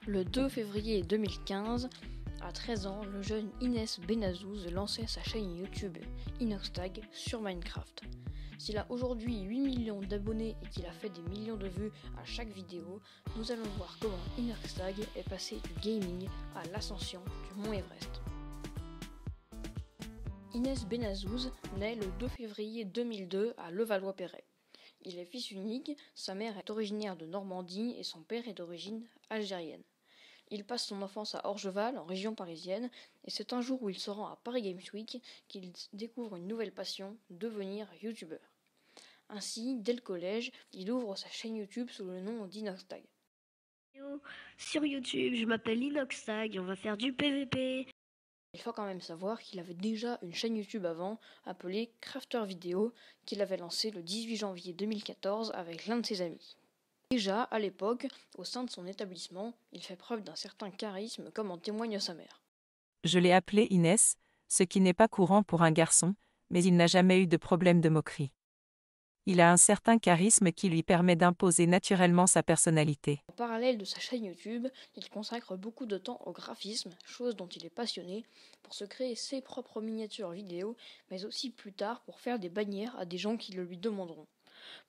Le 2 février 2015, à 13 ans, le jeune Inès Benazouz lançait sa chaîne YouTube Inoxtag sur Minecraft. S'il a aujourd'hui 8 millions d'abonnés et qu'il a fait des millions de vues à chaque vidéo, nous allons voir comment Inoxtag est passé du gaming à l'ascension du mont Everest. Inès Benazouz naît le 2 février 2002 à Levallois-Perret. Il est fils unique, sa mère est originaire de Normandie et son père est d'origine algérienne. Il passe son enfance à Orgeval, en région parisienne, et c'est un jour où il se rend à Paris Games Week qu'il découvre une nouvelle passion, devenir youtubeur. Ainsi, dès le collège, il ouvre sa chaîne YouTube sous le nom d'Inoxtag. Sur YouTube, je m'appelle Inoxtag et on va faire du PVP. Il faut quand même savoir qu'il avait déjà une chaîne YouTube avant, appelée Crafter Video, qu'il avait lancée le 18 janvier 2014 avec l'un de ses amis. Déjà, à l'époque, au sein de son établissement, il fait preuve d'un certain charisme comme en témoigne sa mère. Je l'ai appelé Inès, ce qui n'est pas courant pour un garçon, mais il n'a jamais eu de problème de moquerie. Il a un certain charisme qui lui permet d'imposer naturellement sa personnalité. En parallèle de sa chaîne YouTube, il consacre beaucoup de temps au graphisme, chose dont il est passionné, pour se créer ses propres miniatures vidéo, mais aussi plus tard pour faire des bannières à des gens qui le lui demanderont.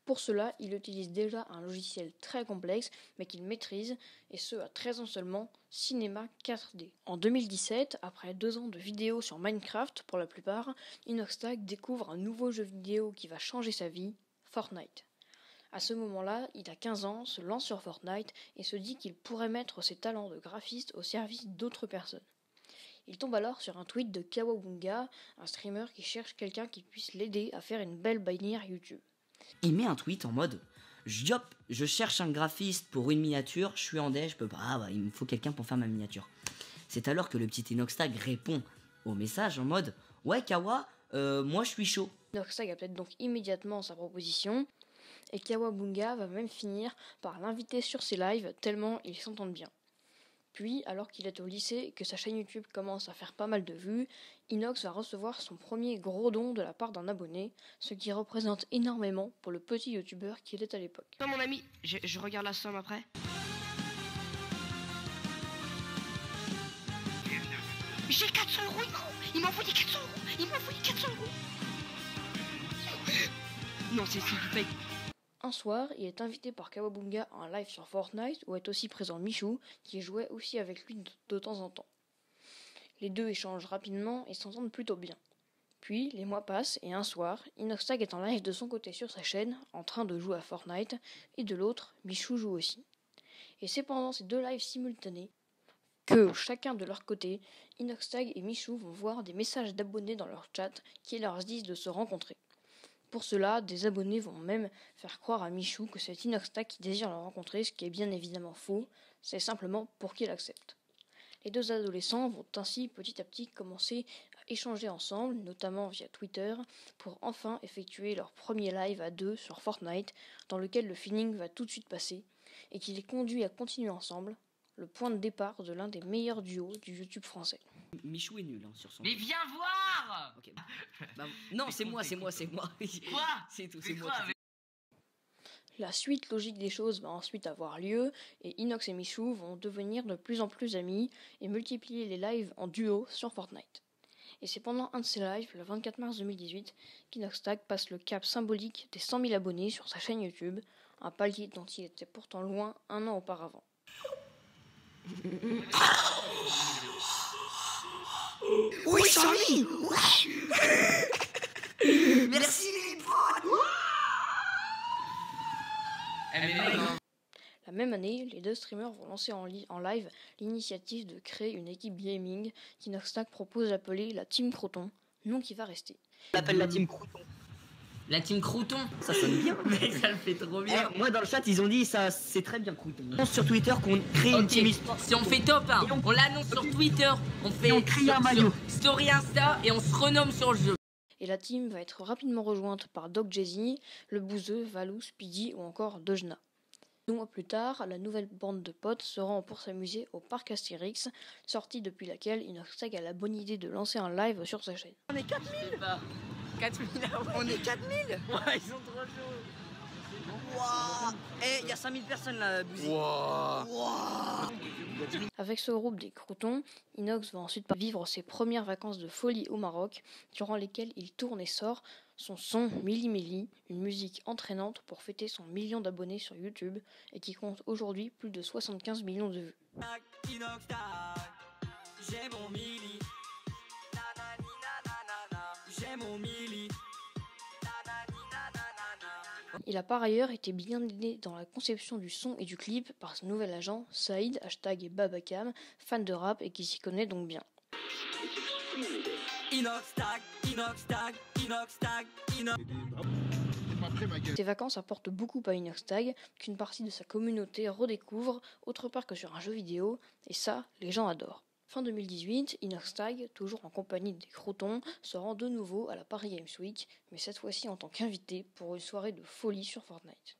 Pour cela, il utilise déjà un logiciel très complexe, mais qu'il maîtrise, et ce à 13 ans seulement, Cinema 4D. En 2017, après 2 ans de vidéos sur Minecraft pour la plupart, Inoxtag découvre un nouveau jeu vidéo qui va changer sa vie, Fortnite. À ce moment-là, il a 15 ans, se lance sur Fortnite et se dit qu'il pourrait mettre ses talents de graphiste au service d'autres personnes. Il tombe alors sur un tweet de Kawabunga, un streamer qui cherche quelqu'un qui puisse l'aider à faire une belle bannière YouTube. Il met un tweet en mode je cherche un graphiste pour une miniature, je suis en dé, je peux pas, il me faut quelqu'un pour faire ma miniature. C'est alors que le petit Inoxtag répond au message en mode ouais Kawa, moi je suis chaud. Inoxtag accepte donc immédiatement sa proposition et Kawabunga va même finir par l'inviter sur ses lives tellement ils s'entendent bien. Puis, alors qu'il est au lycée et que sa chaîne YouTube commence à faire pas mal de vues, Inox va recevoir son premier gros don de la part d'un abonné, ce qui représente énormément pour le petit youtubeur qu'il est à l'époque. Toi mon ami, je regarde la somme après. J'ai 400 euros, il m'a envoyé 400 euros. Non, c'est du fake. Un soir, il est invité par Kawabunga à un live sur Fortnite où est aussi présent Michou, qui jouait aussi avec lui de temps en temps. Les deux échangent rapidement et s'entendent plutôt bien. Puis, les mois passent et un soir, Inoxtag est en live de son côté sur sa chaîne, en train de jouer à Fortnite, et de l'autre, Michou joue aussi. Et c'est pendant ces deux lives simultanés que, chacun de leur côté, Inoxtag et Michou vont voir des messages d'abonnés dans leur chat qui leur disent de se rencontrer. Pour cela, des abonnés vont même faire croire à Michou que c'est Inoxtag qui désire le rencontrer, ce qui est bien évidemment faux, c'est simplement pour qu'il accepte. Les deux adolescents vont ainsi petit à petit commencer à échanger ensemble, notamment via Twitter, pour enfin effectuer leur premier live à deux sur Fortnite, dans lequel le feeling va tout de suite passer, et qui les conduit à continuer ensemble, le point de départ de l'un des meilleurs duos du YouTube français. Michou est nul sur son. Mais viens voir. Okay. Non, c'est moi. Quoi? C'est tout, c'est moi. La suite logique des choses va ensuite avoir lieu et Inox et Michou vont devenir de plus en plus amis et multiplier les lives en duo sur Fortnite. Et c'est pendant un de ces lives, le 24 mars 2018, qu'Inoxtag passe le cap symbolique des 100 000 abonnés sur sa chaîne YouTube, un palier dont il était pourtant loin un an auparavant. Oui, 100 000. Merci les potes. La même année, les deux streamers vont lancer en live l'initiative de créer une équipe gaming qu'Inoxtag propose d'appeler la Team Croton, nom qui va rester. On l'appelle la Team Crouton. La team Crouton. Ça sonne bien. Mais ça le fait trop bien. Moi dans le chat ils ont dit ça, c'est très bien Crouton. On pense sur Twitter qu'on crée une team histoire. Si on fait top, hein, on l'annonce sur Twitter, on fait on crie un maillot. Story Insta et on se renomme sur le jeu. Et la team va être rapidement rejointe par Doc Jay-Z, Le Bouzeux, Valou, Speedy ou encore Dojna. 2 mois plus tard, la nouvelle bande de potes se rend pour s'amuser au parc Astérix, sortie depuis laquelle Inoxtag a la bonne idée de lancer un live sur sa chaîne. On est 4000. 4000. On est 4000. Ouais, ils sont trop chauds. Wouah. Eh, il y a 5000 personnes là, Bouzy. Wouah. Wouah. Avec ce groupe des Croutons, Inox va ensuite vivre ses premières vacances de folie au Maroc, durant lesquelles il tourne et sort son son Mili Mili, une musique entraînante pour fêter son million d'abonnés sur YouTube et qui compte aujourd'hui plus de 75 millions de vues. Inox tag, j'ai mon mili. Nanani nanana, j'ai mon mili. Nanani nanana. Il a par ailleurs été bien aidé dans la conception du son et du clip par son nouvel agent, Saïd, #Babacam, fan de rap et qui s'y connaît donc bien. Inox tag, Inox tag, Inox tag, Inox. Ces vacances apportent beaucoup à Inoxtag, qu'une partie de sa communauté redécouvre, autre part que sur un jeu vidéo, et ça, les gens adorent. Fin 2018, Inoxtag, toujours en compagnie des Croutons, se rend de nouveau à la Paris Games Week, mais cette fois-ci en tant qu'invité pour une soirée de folie sur Fortnite.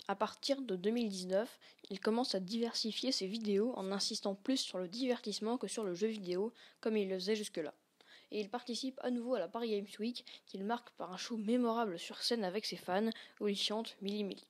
À partir de 2019, il commence à diversifier ses vidéos en insistant plus sur le divertissement que sur le jeu vidéo, comme il le faisait jusque-là. Et il participe à nouveau à la Paris Games Week, qu'il marque par un show mémorable sur scène avec ses fans, où il chante Mili Mili.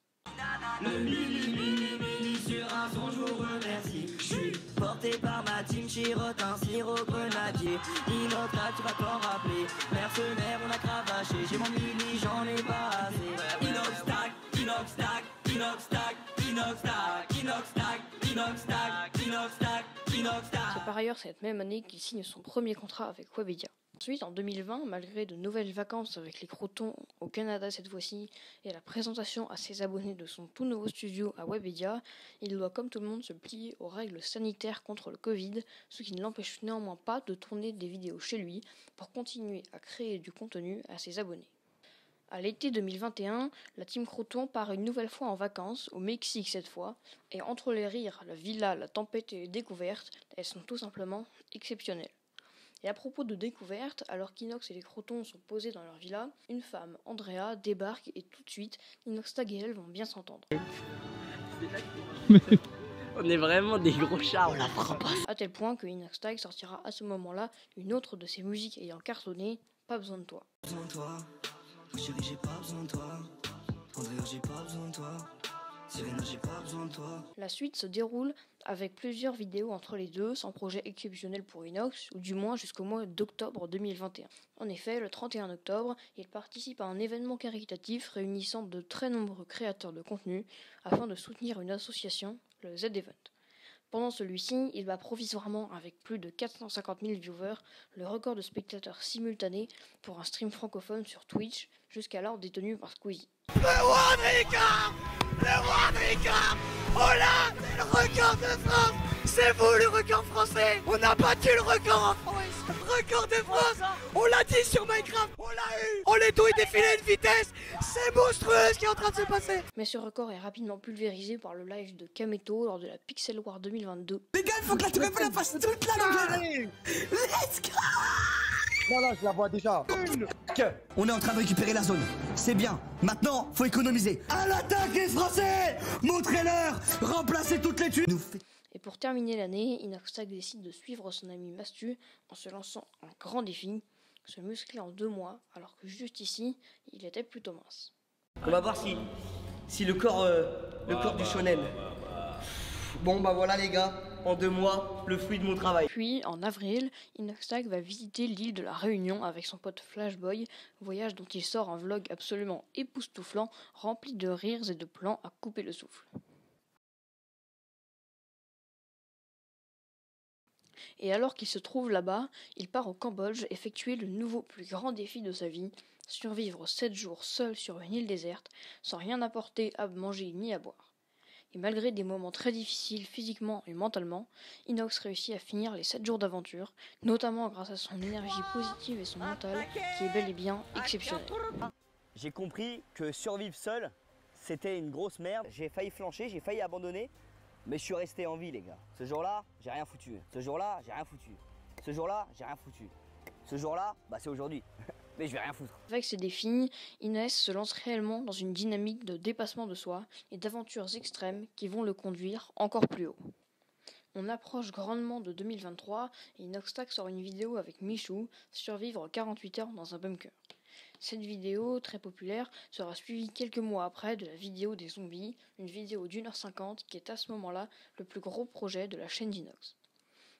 Le mili mili mili sur un son, je vous remercie. Je suis porté par ma team, chirote un sirop grenadier. Inox tag, tu vas t'en rappeler. Mercenaire, on a cravaché. J'ai mon mili, j'en ai pas assez. Inox tag, Inox tag, Inox tag, Inox tag, Inox tag, Inox tag, Inox tag, Inox tag. C'est par ailleurs cette même année qu'il signe son premier contrat avec Webedia. Ensuite, en 2020, malgré de nouvelles vacances avec les Croutons au Canada cette fois-ci et la présentation à ses abonnés de son tout nouveau studio à Webedia, il doit comme tout le monde se plier aux règles sanitaires contre le Covid, ce qui ne l'empêche néanmoins pas de tourner des vidéos chez lui pour continuer à créer du contenu à ses abonnés. À l'été 2021, la team Crouton part une nouvelle fois en vacances, au Mexique cette fois, et entre les rires, la villa, la tempête et les découvertes, elles sont tout simplement exceptionnelles. Et à propos de découverte, alors qu'Inox et les Crotons sont posés dans leur villa, une femme, Andrea, débarque et tout de suite, Inoxtag et elle vont bien s'entendre. On est vraiment des gros chats, on la prend pas. À tel point que Inoxtag sortira à ce moment-là une autre de ses musiques ayant cartonné, Pas besoin de toi. Besoin de toi, chérie, j'ai pas besoin de toi. Andrea, j'ai pas besoin de toi. Serena, j'ai pas besoin de toi. La suite se déroule avec plusieurs vidéos entre les deux, sans projet exceptionnel pour Inox, ou du moins jusqu'au mois d'octobre 2021. En effet, le 31 octobre, il participe à un événement caritatif réunissant de très nombreux créateurs de contenu afin de soutenir une association, le Z-Event. Pendant celui-ci, il bat provisoirement, avec plus de 450 000 viewers, le record de spectateurs simultanés pour un stream francophone sur Twitch, jusqu'alors détenu par Squeezie. Le roi de Ricard! Le roi de Ricard! Oh là! C'est le record de France! C'est vous le record français! On a battu le record en France! Record de France! On l'a dit sur Minecraft! On l'a eu! On les douille défiler à une vitesse! C'est monstrueux ce qui est en train de se passer! Mais ce record est rapidement pulvérisé par le live de Kameto lors de la Pixel War 2022. Les gars, il faut que la Tour Eiffel la fasse toute la longueur! Let's go! Non, là, je la vois déjà. On est en train de récupérer la zone. C'est bien. Maintenant, faut économiser. À l'attaque les Français! Montrez-leur! Remplacez toutes les tuiles! Et pour terminer l'année, Inoxtag décide de suivre son ami Mastu en se lançant un grand défi, se muscler en 2 mois, alors que juste ici, il était plutôt mince. On va voir si le corps du shonen. Bon bah voilà les gars, en 2 mois, le fruit de mon travail. Puis, en avril, Inoxtag va visiter l'île de la Réunion avec son pote Flashboy, voyage dont il sort un vlog absolument époustouflant, rempli de rires et de plans à couper le souffle. Et alors qu'il se trouve là-bas, il part au Cambodge effectuer le nouveau plus grand défi de sa vie, survivre 7 jours seul sur une île déserte, sans rien apporter à manger ni à boire. Et malgré des moments très difficiles physiquement et mentalement, Inox réussit à finir les 7 jours d'aventure, notamment grâce à son énergie positive et son mental, qui est bel et bien exceptionnel. J'ai compris que survivre seul, c'était une grosse merde. J'ai failli flancher, j'ai failli abandonner. Mais je suis resté en vie les gars. Ce jour-là, j'ai rien foutu. Ce jour-là, j'ai rien foutu. Ce jour-là, j'ai rien foutu. Ce jour-là, bah c'est aujourd'hui. Mais je vais rien foutre. Avec ces défis, Inès se lance réellement dans une dynamique de dépassement de soi et d'aventures extrêmes qui vont le conduire encore plus haut. On approche grandement de 2023 et Inoxtag sort une vidéo avec Michou, survivre 48 heures dans un bunker. Cette vidéo, très populaire, sera suivie quelques mois après de la vidéo des zombies, une vidéo d'1h50 qui est à ce moment-là le plus gros projet de la chaîne d'Inox.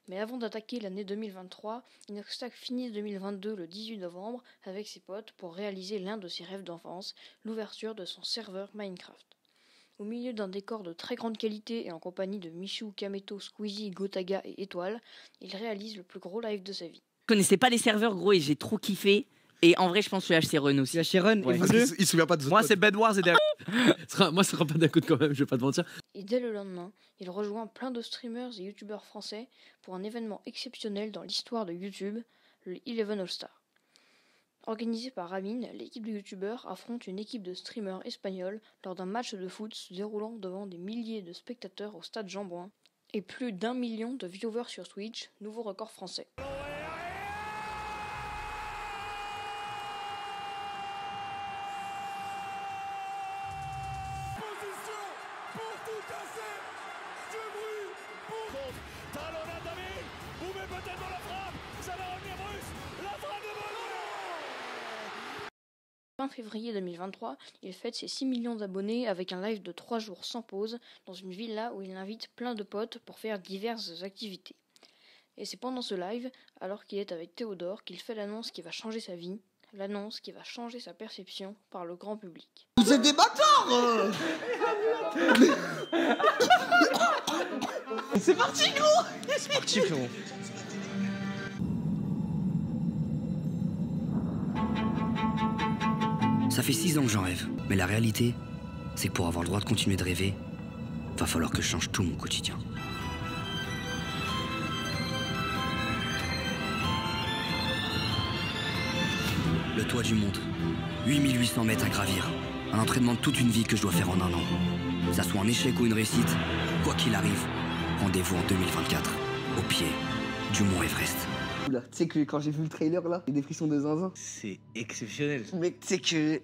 Mais avant d'attaquer l'année 2023, Inoxtag finit 2022 le 18 novembre avec ses potes pour réaliser l'un de ses rêves d'enfance, l'ouverture de son serveur Minecraft. Au milieu d'un décor de très grande qualité et en compagnie de Michou, Kameto, Squeezie, Gotaga et Étoile, il réalise le plus gros live de sa vie. Je connaissais pas les serveurs, gros, et j'ai trop kiffé. Et en vrai, je pense que je suis HC Run aussi. HC Run, ouais. Et vous deux Il se souvient pas de Moi, c'est Bed Wars et moi, ce sera pas d'accord quand même, je vais pas te mentir. Et dès le lendemain, il rejoint plein de streamers et youtubeurs français pour un événement exceptionnel dans l'histoire de YouTube, le 11 All-Star. Organisé par Ramin, l'équipe de youtubeurs affronte une équipe de streamers espagnols lors d'un match de foot se déroulant devant des milliers de spectateurs au stade Jean-Bouin et plus d'1 million de viewers sur Twitch, nouveau record français. Fin février 2023, il fête ses 6 millions d'abonnés avec un live de 3 jours sans pause dans une villa où il invite plein de potes pour faire diverses activités. Et c'est pendant ce live, alors qu'il est avec Théodore, qu'il fait l'annonce qui va changer sa vie, l'annonce qui va changer sa perception par le grand public. Vous êtes des bâtards. C'est parti gros. C'est parti frérot. Ça fait 6 ans que j'en rêve, mais la réalité, c'est que pour avoir le droit de continuer de rêver, va falloir que je change tout mon quotidien. Le toit du monde, 8800 mètres à gravir, un entraînement de toute une vie que je dois faire en un an. Que ça soit un échec ou une réussite, quoi qu'il arrive, rendez-vous en 2024, au pied du mont Everest. Tu sais que quand j'ai vu le trailer là, j'ai des frissons de zinzin. C'est exceptionnel. Mais tu sais que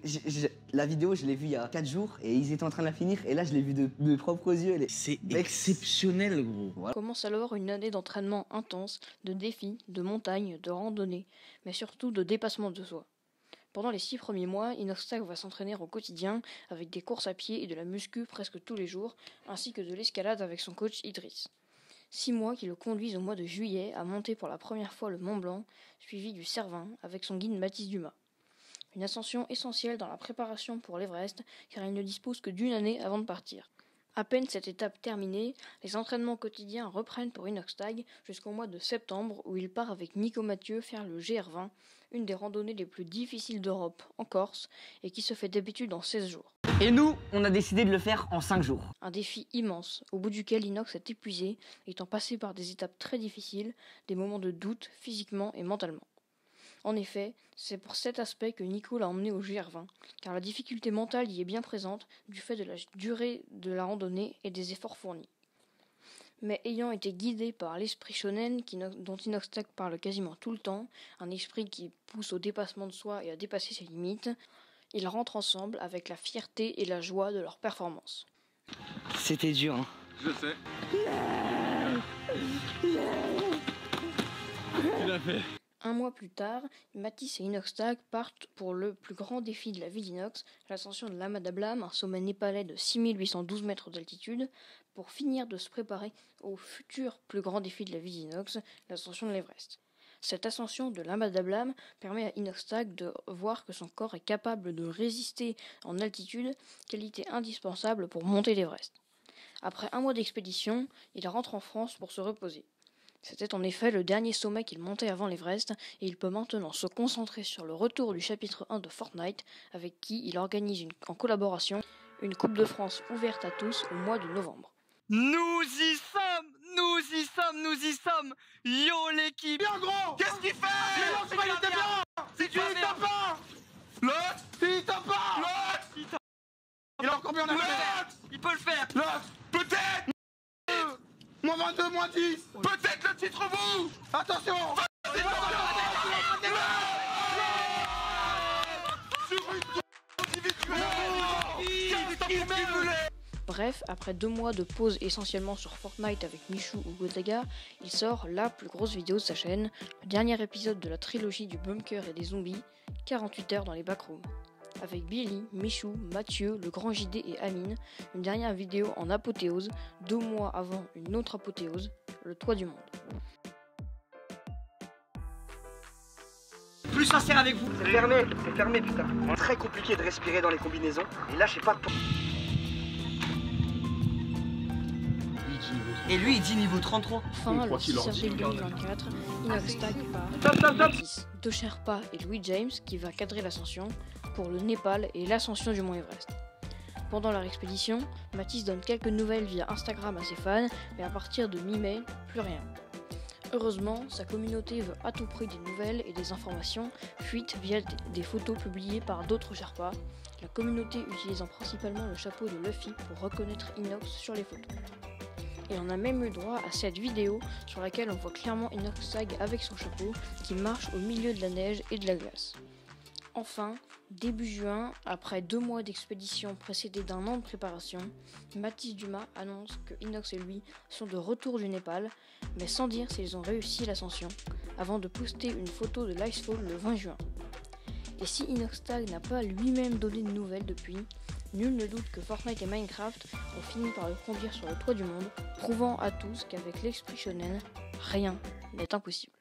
la vidéo, je l'ai vue il y a 4 jours et ils étaient en train de la finir et là je l'ai vue de mes propres yeux. C'est exceptionnel gros. Voilà. Commence alors une année d'entraînement intense, de défis, de montagnes, de randonnées, mais surtout de dépassement de soi. Pendant les 6 premiers mois, Inoxtag va s'entraîner au quotidien avec des courses à pied et de la muscu presque tous les jours, ainsi que de l'escalade avec son coach Idriss. 6 mois qui le conduisent au mois de juillet à monter pour la première fois le Mont Blanc, suivi du Cervin avec son guide Mathis Dumas. Une ascension essentielle dans la préparation pour l'Everest, car il ne dispose que d'une année avant de partir. À peine cette étape terminée, les entraînements quotidiens reprennent pour Inoxtag jusqu'au mois de septembre où il part avec Nico Mathieu faire le GR20, une des randonnées les plus difficiles d'Europe, en Corse, et qui se fait d'habitude en 16 jours. Et nous, on a décidé de le faire en 5 jours. Un défi immense, au bout duquel Inox est épuisé, étant passé par des étapes très difficiles, des moments de doute physiquement et mentalement. En effet, c'est pour cet aspect que Nico l'a emmené au GR20, car la difficulté mentale y est bien présente du fait de la durée de la randonnée et des efforts fournis. Mais ayant été guidé par l'esprit shonen dont Inoxtag parle quasiment tout le temps, un esprit qui pousse au dépassement de soi et à dépasser ses limites, ils rentrent ensemble avec la fierté et la joie de leur performance. C'était dur, hein. Je sais. Tu l'as fait. Un mois plus tard, Mathis et Inoxtag partent pour le plus grand défi de la vie d'Inox, l'ascension de l'Ama Dablam, un sommet népalais de 6812 mètres d'altitude, pour finir de se préparer au futur plus grand défi de la vie d'Inox, l'ascension de l'Everest. Cette ascension de l'Ama Dablam permet à Inoxtag de voir que son corps est capable de résister en altitude, qualité indispensable pour monter l'Everest. Après un mois d'expédition, il rentre en France pour se reposer. C'était en effet le dernier sommet qu'il montait avant l'Everest et il peut maintenant se concentrer sur le retour du chapitre 1 de Fortnite avec qui il organise en collaboration une Coupe de France ouverte à tous au mois de novembre. Nous y sommes, nous y sommes, nous y sommes. Yo l'équipe. Bien gros. Qu'est-ce qu'il fait? C'est pas il bien. Si tu y tapes pas. L'autre. Il tape pas. L'autre. Il a encore bien en L'autre. Il peut le faire. L'autre. Peut-être. Moins 22, moins 10. Peut-être le titre vous. Attention. Sur une individuelle. Bref, après 2 mois de pause essentiellement sur Fortnite avec Michou ou Godlega, il sort la plus grosse vidéo de sa chaîne, le dernier épisode de la trilogie du bunker et des zombies, 48 heures dans les backrooms. Avec Billy, Michou, Mathieu, le grand JD et Amine, une dernière vidéo en apothéose, 2 mois avant une autre apothéose, le toit du monde. Plus sincère avec vous. C'est fermé putain. Très compliqué de respirer dans les combinaisons. Et là je sais pas pour... Et lui il dit niveau 33. Fin, le 6 avril 2024, Inoxtag part Mathis, De Sherpa et Louis James qui va cadrer l'ascension pour le Népal et l'ascension du mont Everest. Pendant leur expédition, Mathis donne quelques nouvelles via Instagram à ses fans, mais à partir de mi-mai, plus rien. Heureusement, sa communauté veut à tout prix des nouvelles et des informations, fuites via des photos publiées par d'autres Sherpas, la communauté utilisant principalement le chapeau de Luffy pour reconnaître Inox sur les photos. Et on a même eu droit à cette vidéo sur laquelle on voit clairement Inoxtag avec son chapeau qui marche au milieu de la neige et de la glace. Enfin, début juin, après 2 mois d'expédition précédés d'1 an de préparation, Mathis Dumas annonce que Inox et lui sont de retour du Népal, mais sans dire s'ils ont réussi l'ascension, avant de poster une photo de l'Icefall le 20 juin. Et si Inoxtag n'a pas lui-même donné de nouvelles depuis, nul ne doute que Fortnite et Minecraft ont fini par le conduire sur le toit du monde, prouvant à tous qu'avec l'esprit shonen, rien n'est impossible.